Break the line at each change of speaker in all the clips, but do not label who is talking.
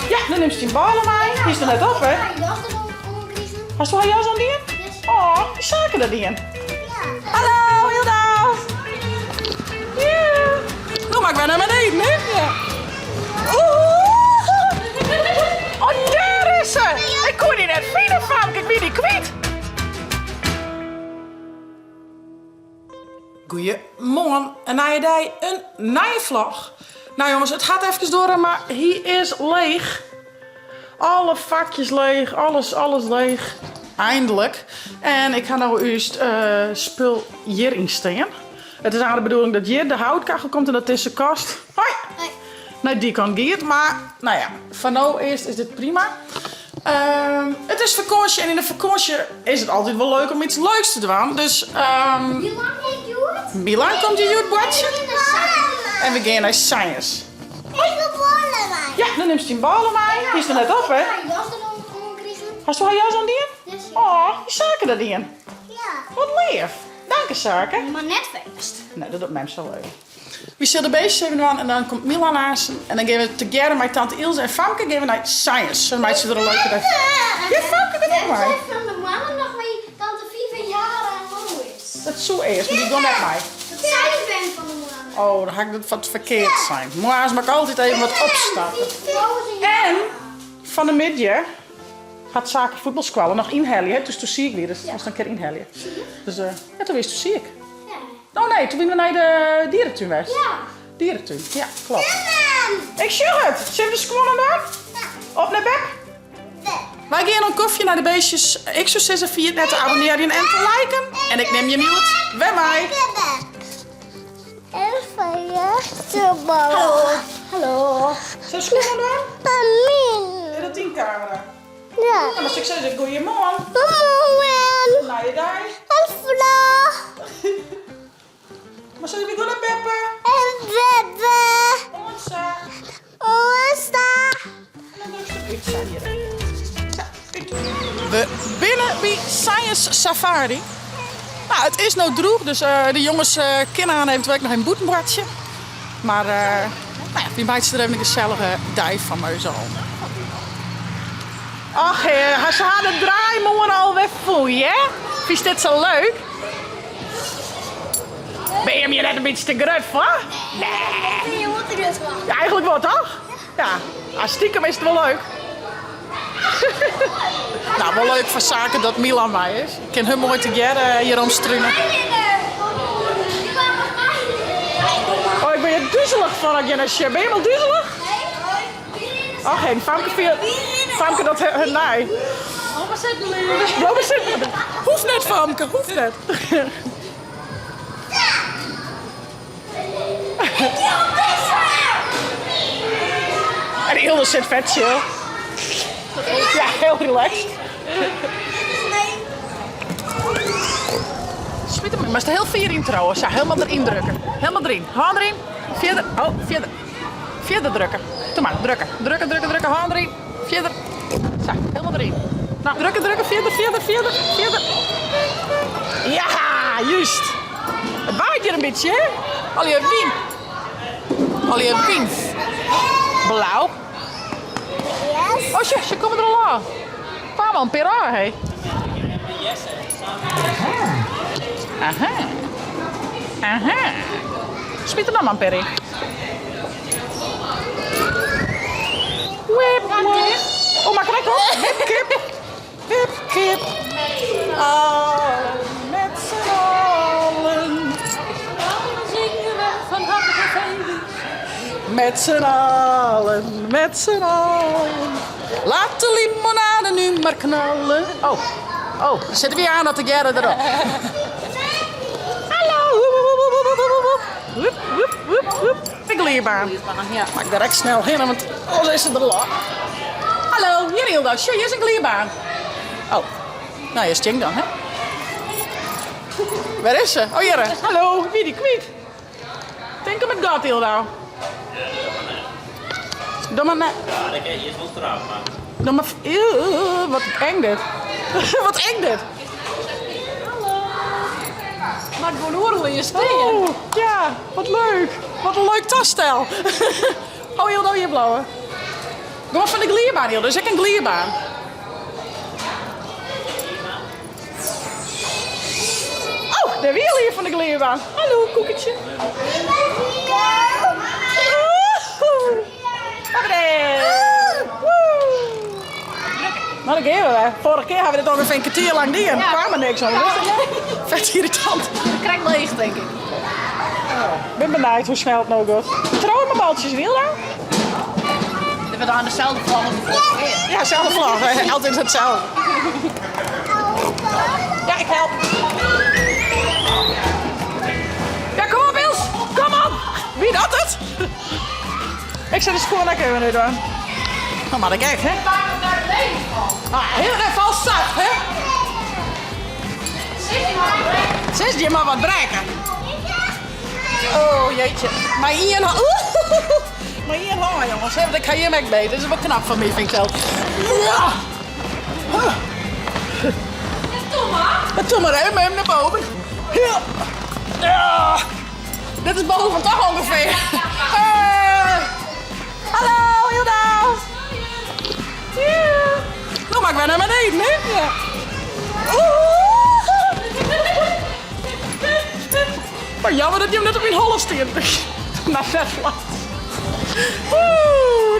Ja, dan neemt ze die ballen mee. Die is er net op, hè? Hast du haar jas aan die? Oh, die zaken er die. Hallo, Hilda. Ja. Nou, maar ik ben naar beneden, hè? Ja. Oeh. Oh, daar is ze. Ik kon die net vinden van. Ik ben die kwijt. Goeiemorgen. En na je dag een nieuwe vlog. Nou jongens, het gaat even door, maar hij is leeg. Alle vakjes leeg, alles leeg. Eindelijk. En ik ga nou eerst spul hierin staan. Het is aan de bedoeling dat hier de houtkachel komt en dat is de kast. Hoi! Hoi. Nee, die kan giet, maar nou ja, van nou eerst is dit prima. Het is vakantie en in de vakantie is het altijd wel leuk om iets leuks te doen. Dus Milan komt je watchen. En we gaan naar Science. Ja, dan neemt ze die ballen mee. Die is er net op, hè? Hast du haar jas aan die? Oh, die zaken er die.
Ja.
Wat lief. Dank je, zaken.
Maar net feest.
Nee, dat doet mij zo leuk. We zullen de beestjes even doen en dan komt Milan naast. En dan gaan we together met tante Ilse en Famke gaan we naar Science. Dan maakt ze er een leuke dag. Ja, Famke, ben ik maar.
Ik van de mannen nog mee tante 4 jaar en Louis.
Dat is zo eerst, maar die doen net mij.
Dat zij de band van de mannen.
Oh, dan ga ik dat wat verkeerd zijn. Maar mag ik altijd even wat opstarten. En van de middag gaat zaken voetbalsquallen nog inhalen. Dus toen zie ik weer. Dus dat was dan een keer inhalen. Dus ja, toen wist, toen zie ik.
Ja.
Oh nee, toen ben we naar de dierentuin geweest.
Ja.
Dierentuin, ja, klopt. Ik zie het. Zullen we de squallen doen? Op naar bed. Wij gaan een koffie naar de beestjes. Ik zou zeggen via net te abonneren en te liken. En ik neem je mute bij mij.
Hallo. Hallo.
Zullen we squallen doen? In de teamcamera.
Ja.
Ja, maar ik zeg goeiemorgen.
Goedemorgen.
Nou, je daar.
Hallo.
Maar zullen we gaan naar Peppe?
En Bebe.
Onsa.
Osta.
En dan doe ik de pizza hier. Ja, goed. We binnen bij Science Safari. Nou, het is nou droog, dus de jongens kunnen aan eventueel nog een boetenbradje. Maar nou ja, wie maakt er even een gezellige dijf van mij zo. Ach, ze hadden de draaimoer alweer voeien, hè? Vind je dit zo leuk? Ben je me net een beetje te grut voor? Nee.
Je moet er dus wel.
Ja, eigenlijk wel toch? Ja, stiekem is het wel leuk. Nou, wel leuk voor zaken dat Milan mij is. Ik ken hem mooi together hier omstruinen. Oh, ik ben je duizelig van Agennetje. Ben je wel duizelig? Oh, geen Famke dat hun naai. Robert zit er. Hoeft net, Famke, hoeft net. En Ilse zit vet chill. Ja, heel relaxed. Schiet hem in. Maar het is heel vier in trouwens. Ja, helemaal erin drukken. Helemaal erin. Hand erin. Verder. Oh, verder. Verder drukken. Doe maar, drukken. Drukken. Hand erin. Verder. Zo, helemaal erin. Nou, drukken. Verder. Ja, juist. Het waait hier een beetje, hè? Al je wien. Blauw. Oh, ze komen er al aan. Paar man per jaar, hé. Aha. Smiet er dan maar een per in. Whip. Oh, maar kijk hoor. Wipkip. Met z'n allen. Met z'n allen. Laat de limonade nu maar knallen. Oh, dan zetten we weer aan dat de Gerda erop. Hallo. De glierbaan. Ja, maak ik direct snel heen, want anders is het er lang. Hallo, hier Hilda. Hier is een glierbaan. Oh, nou, je stinkt dan, hè? Waar is ze? Oh, hier. Hallo, wie die kwiet? Denk hem met God, Hilda. Doe maar net.
Ja, dat kan je wel straf, maar.
Doe maar. Wat eng dit. Wat eng dit.
Maar gewoon oorlog in je steen.
Oh, ja, wat leuk. Wat een leuk tasstijl. Oh, Hildo, hier blauwe. Kom maar van de glierbaan, Hildo. Dus ik een glierbaan. Oh, de wiel hier van de glierbaan. Hallo, koeketje. Maar dan gaan we. Vorige keer hebben we dit ongeveer een kwartier lang die en er kwam er niks aan. Vet irritant.
Ik krijg leeg, denk ik.
Ik ben benieuwd hoe snel het nou gaat. Trouw mijn baltjes, wil dan?
We hebben aan dezelfde vlag als de vorige keer.
Ja, zelfde vlag. Hè. Altijd hetzelfde. Ja, ik help. Ja, kom op,Ils. Kom op. Wie dat het? Ik zet de schoen even nu doen. Oh, maar dat kijk, hè? Ah, heel even al zacht, hè? Zit je maar wat breken. Oh, jeetje. Maar hier nog... Maar hier nog, jongens. Hè? Want ik ga hier weg mee. Dit is wel knap van mij, vind ik zelf. Ja. Doe maar, hè? Met hem naar boven. Ja. Ja. Dit is boven toch ongeveer. Hallo, Hilda. Ja. Nou, maar ik ben naar beneden, hè? Ja. Maar jammer dat je hem net op een holle steert. Naar zes laat.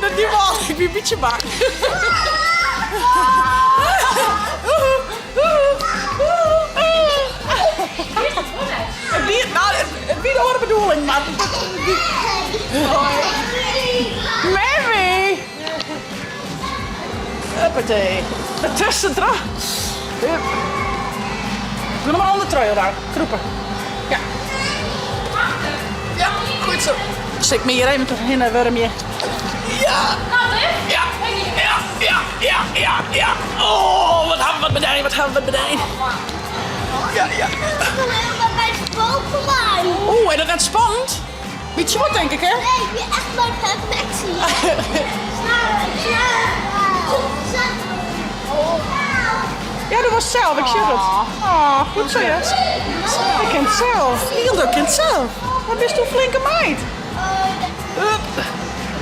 Dat die wel. Ik ben een beetje bang. Het is niet de bedoeling, maar... Mary! Huppatee. Ertussen terug. Doe nog maar onder trui daar. Kroepen. Ja. Ja, goed zo. Stik me hier even terug in, wurmje. Ja. Ja. Ja. Oh, wat hebben we wat bedijn. Ja.
Bij de Pokémon.
Oeh, en dat is spannend. Beetje wat, denk ik, hè?
Nee, ik ben echt bij perfectie.
Ja, dat was zelf, ik zie het. Oh, goed zo, ja. Ik ken het zelf. Hilda kent het zelf. Wat bist u een flinke meid. Hup.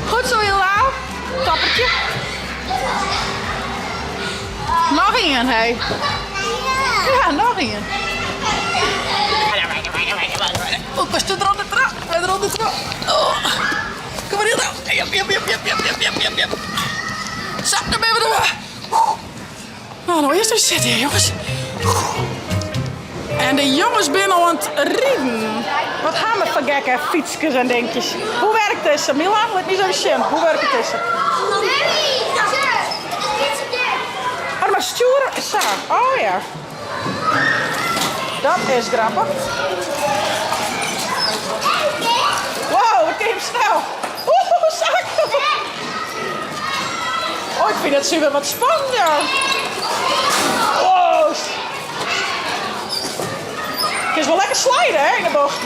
Goed zo, Hilda. Tappertje. Nog één, hé. Ja, nog één. Oh, pas er eronder terug. Eronder terug. Oh. Kom maar, Hilda. Jep. Zo, dan ben we er. Nou, eerst even zitten, jongens. En de jongens binnen aan het rieden. Wat gaan we voor gekke fietsjes en dingetjes. Hoe werkt dit? Milan, let niet zo zien. Hoe werkt het tussen? Oh, maar sturen is zo. Oh ja. Dat is grappig. Wow, het ging snel. Oeh, zak. Oh, ik vind het super wat spannend, ja. Wow. Het is wel lekker sliden, hè, in de bocht.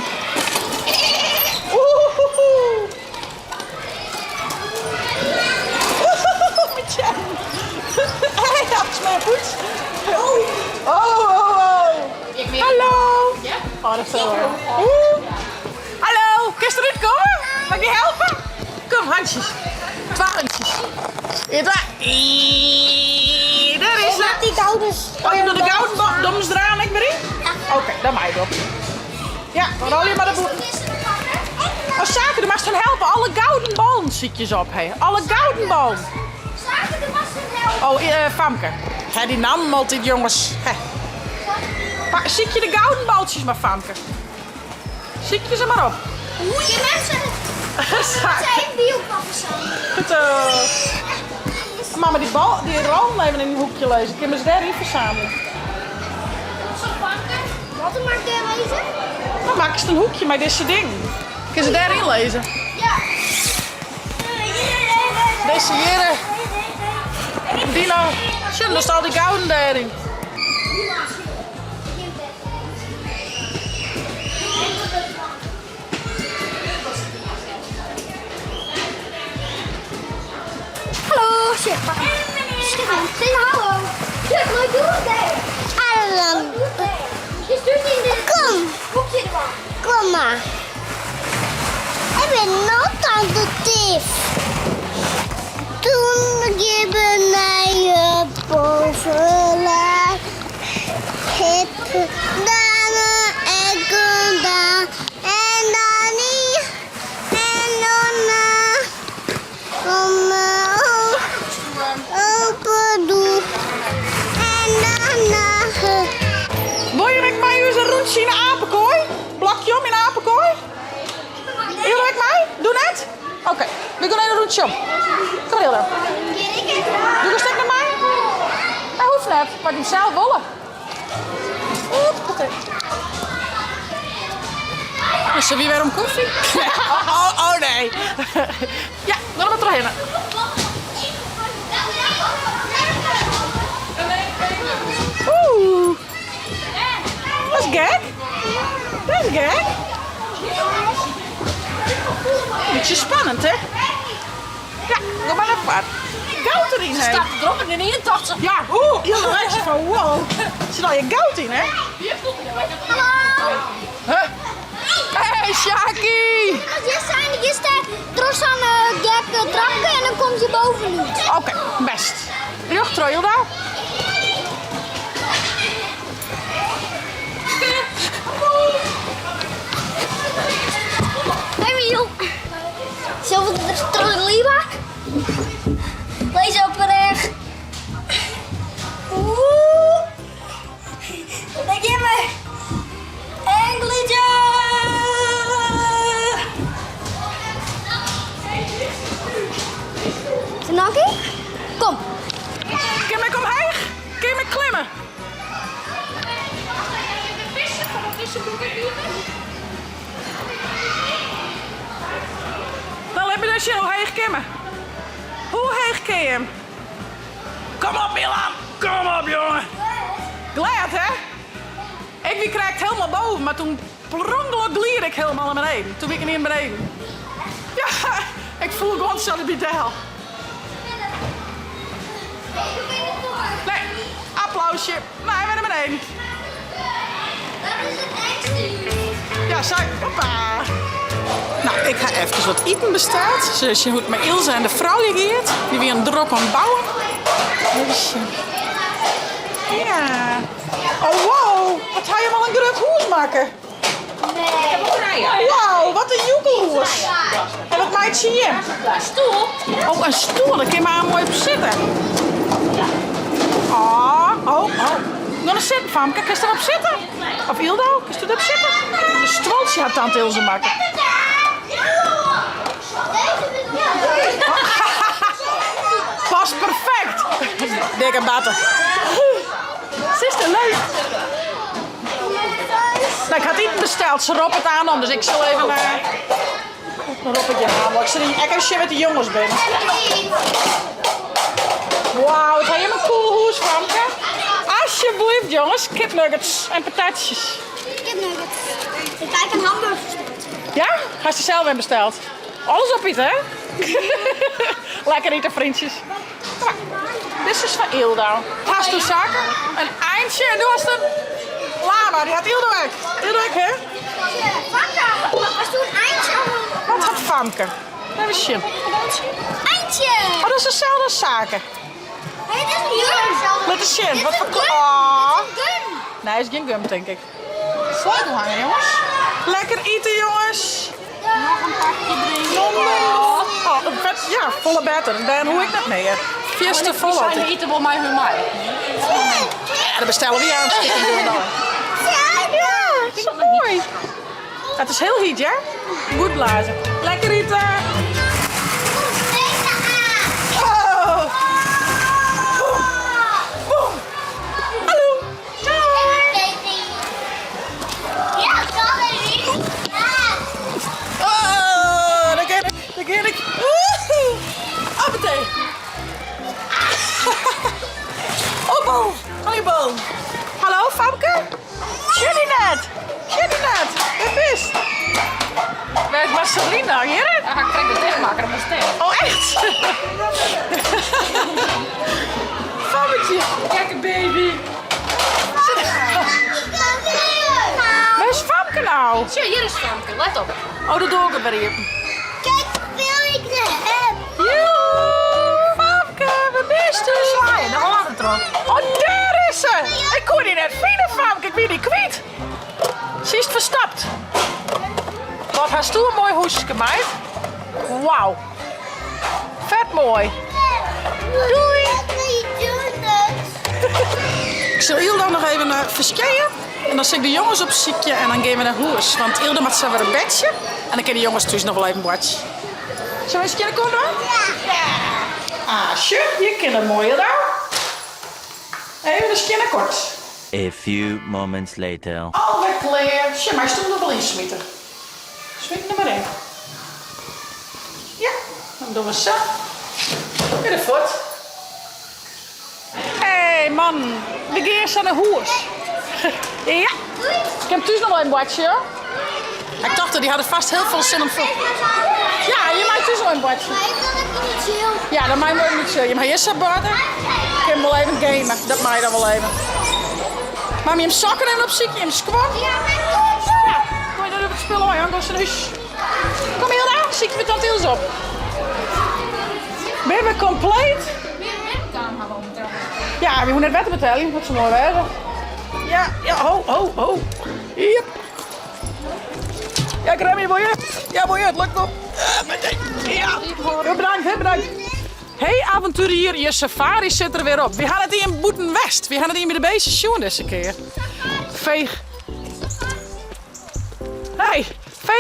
Oeh. Hij had mijn voet. Oh. Hallo.
Ja?
Oh, dat is zo hoor. Hallo, kun je eruit komen? Mag ik je helpen? Kom, handjes. 2 handjes. Daar is het.
Die gouden.
Oh, je doet de gouden doms draaien, ik erin? Oké, dan mag je op. Ja, dan rol je maar de boel. Oh, Zaken, dan mag je helpen. Alle gouden ballen zietjes op, hé. Alle gouden ballen. Oh, Famke. Hè, die nam altijd, jongens. Ziet je de gouden baltjes maar, Famke? Ziet je ze maar op.
Je mensen. Zijn biopappen
Goed. Mama, die rollen even in een hoekje lezen. Kunnen ze daarin verzamelen?
Wat een maar lezen?
Dan maken ze een hoekje met deze ding. Kunnen ze daarin lezen?
Ja.
Deze hier. Dino. Zie, daar staat die gouden daarin.
Hallo, zeg maar. Zeg hallo. Zeg, wat doe je? Hallo. Je stuurt in de... Kom. Hoekje ervan. Kom maar. Ik ben nog aan de tief.
een rondje om. Kom maar, Hilda. Doe een stuk naar mij. Dat hoeft net, maar ik hem zelf willen. Is er weer weer om koffie? Oh nee. Ja, dan maar terug. Oeh. Dat is gek. Dat is gek. Beetje spannend, hè? Ja, nog maar even wat. Goud erin, hè?
Staat erop en in 81.
Ja, heel erg van wow. Er zit al je goud in, hè? Huh? Hey, Shaki!
Als je zijn, je staat trots aan een gek trapje en dan komt je boven nu.
Oké, best. Rugtrui, Hilda.
Hey Miel. Zullen we er terug in Liebak? Lees op recht. Oeh. Dan geef me. Engeltje. Snakkie? Kom.
Kim ik omheen? Kim ik klimmen? Dan heb je dus heel heeg kimmen. Hoe heeg ken je hem? Kom op, Milan. Kom op, jongen. Glad, hè? Ik wie krijgt helemaal boven, maar toen prongelijk glier ik helemaal naar beneden. Toen ben ik niet naar beneden. Ja, ik voel gewoon zo de bidel. Nee, applausje. Nee, weer naar beneden.
Dat is het engste.
Ja, zij. Hoppa. Nou, ik ga even wat eten besteld. Zoals je moet met Ilse en de vrouwje geeft. Die weer een drop aan het bouwen. Dus, ja. Oh, wow. Wat ga je wel een grut hoes maken?
Nee.
Wauw, wat een joekelhoes. En wat maakt zie je?
Een stoel.
Oh, een stoel. Daar kun je maar mooi op zitten. Oh. Nog een zitten, Famke. Kun je erop zitten? Of Ildo, kun je erop zitten? Een strootje had tante Ilse maken. Pas perfect. Dikke batten. Zuster, leuk. Nou, ik had iets besteld. Ze roept het aan om, dus ik zal even een roppetje halen. Ik zit in Ekkersje met de jongens binnen. Wauw, het heeft een cool hoes, Famke. Alsjeblieft, jongens. Kipnuggets en patatjes.
Kipnuggets. Ik kijk een hamburger besteld.
Ja? Hij is er zelf in besteld. Alles op iets, hè? Lekker eten, vriendjes. Maar, dit is van Ilda. Hast du zaken? Een eindje en doe hast een lama. Die had Ilda weg. Ilda weg, hè?
Famke, als doe een eindje.
Wat had Famke? Even zien.
Eindje.
Oh, dat is dezelfde zaken.
Hey, dit is een gum.
Laat eens zien. Wat voor...
Dit is een
Oh.
gum.
Nee, is geen gum, denk ik. Sleutel hangen, jongens. Lekker eten, jongens.
Nog een pakje drinken.
Oh, een vet, ja, volle beter. Dan hoe ik dat mee, hè. Fiesta vol
Zijn
altijd.
we eten bij mij hun mij.
Ja, dan bestellen we weer een stukje doen dan. Ja, zo mooi. Het is heel heet, ja? Goed blazen. Lekker eten. Oh. Boom. Boom. Hallo.
Ja, kan er niet.
Oh, daar ken ik. Woehoe. Appetij. Oppo. Hannibal. Hallo, Famke? Julinet. Wat is? Waar is Marcelina? Hier?
Dan ga ik direct de dichtmaker op mijn steen.
Oh, echt? Fammetje. Kijk, een baby. Waar is Famke nou?
Zie, hier is Famke, let op.
Oh, dat doe ik het weer hier.
Kijk, wil ik de hem.
Joe, Famke, we mist u.
Zwaaien, de handen erop.
Oh, daar is ze. Ik kon die net vinden, Famke. Ik ben die kwijt. Ze is verstapt. Wat hast u een mooi hoesje, meid. Wauw. Vet mooi. Doei. Ik zal Ilda nog even verschijnen. En dan zet ik de jongens op ziekje en dan gaan we naar huis. Want Ilda maakt zo weer een bedje. En dan kunnen de jongens thuis nog wel even watchen. Zullen we eens een keer komen? Ja. Asje, je kent het mooie daar. Even een skinner kort.
A few moments later.
Alweer klaar. Tja, maar stond er wel in smitten. Smit er maar in. Ja, dan doen we zo. Weer de voet. Hé man, we gaan eens aan de hoes. Ja. Ik heb thuis nog wel een badje hoor. Ik dacht dat die hadden vast heel veel zin om voor. Ja, je maakt thuis nog een badje.
Maar ik wil dat niet chill.
Ja, dat mag je niet zo. Je mag eerst zo buiten. Ik heb hem wel even gamen. Dat mag je dan wel even. Maar je hem sokken en op ziek, je hem squat.
Ja, maar goed.
Ja, kom je dan op het spul hoor, Jan. Kom hier dan, zie ik met dat eens op. Ben we compleet? Ja, we moeten net wetten betalen, dat is mooi wezen. Ja, ho. Yep. Ja, ik rem je, boy. Ja, boy, het lukt op. Ja, bedankt. Hey avonturier, je safari zit er weer op. We gaan het hier in Boetenwest. We gaan het hier met de beestjes zien deze keer. Veeg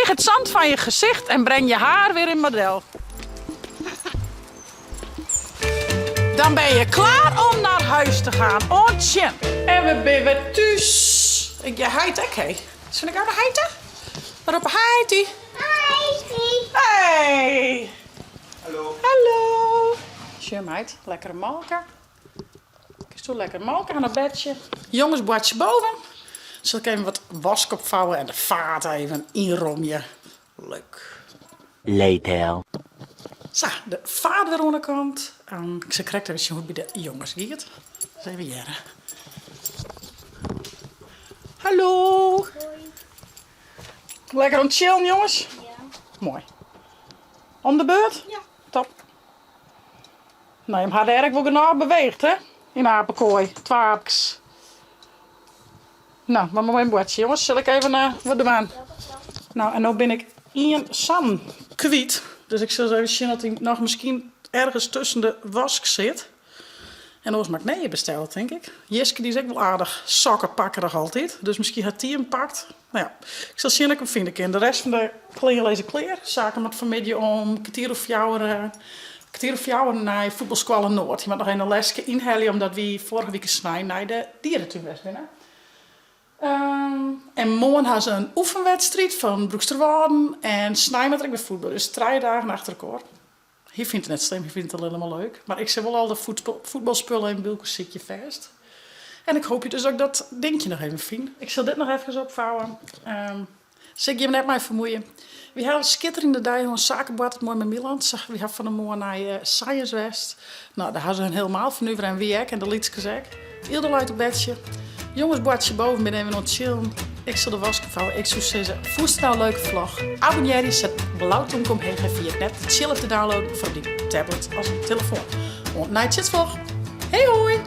het zand van je gezicht en breng je haar weer in model. Dan ben je klaar om naar huis te gaan. Ontje. En we zijn weer thuis. Je heit ook, hé. Zullen ik ook de heiten? Waarop heiti? Hey. Hallo. Tje, meid. Lekker malken. Ik zo lekker malken aan het bedje. Jongens, badje boven. Zal ik even wat wask opvouwen en de vaat even inrommen. Leuk.
Later.
Zo, de vaat weer aan de kant. Ik zal correct even zien hoe het bij de jongens gaat. Dat is even jaren. Hallo.
Hoi.
Lekker aan het chillen, jongens?
Ja.
Mooi. Om de beurt?
Ja.
Top. Nou, je had eigenlijk wel genoeg beweegd, hè? In de apenkooi. 2 aapjes. Nou, maar mooi een bordje, jongens. Zal ik even wat doen aan? Nou, en nu ben ik Ian Sam kwijt. Dus ik zal eens even zien dat hij nog misschien ergens tussen de wask zit. En dan is McNee besteld, denk ik. Jeske die is ook wel aardig sokkenpakkerig altijd. Dus misschien had hij hem pakt. Nou ja, ik zal zien dat ik hem vinden kan. De rest van de kleerlezen kleer. Zaken met vanmiddag om een kwartier of jouw naar voetbalsquallen Noord. Je moet nog een lesje inhalen omdat we vorige week snijden naar de dierentuin was binnen. En morgen hadden ze een oefenwedstrijd van Broeksterwaarden en snijden met de voetbal. Dus 3 dagen achter elkaar. Hij vindt het net slim, hij vindt het helemaal leuk. Maar ik zet wel al de voetbalspullen in Bilko zitje vast. En ik hoop je dus ook dat dingetje nog even vindt. Ik zal dit nog even opvouwen. Zeg je me net maar vermoeien. We hebben een schitterende dag, een zakenbord mooi met Milan. We hebben van de morgen naar Science West. Nou, daar hadden ze een helemaal van over en wie ik en de liedjes ook. Ieder luid op bedje. Jongens, bordje boven ben even aan het chillen. Ik zal de was vouwen. Ik zou zeggen, voest nou een leuke vlog. Abonneer je, zet blauwtong omheen via het net. Chillen te downloaden voor die tablet als telefoon. En na het vlog. Hey hoi!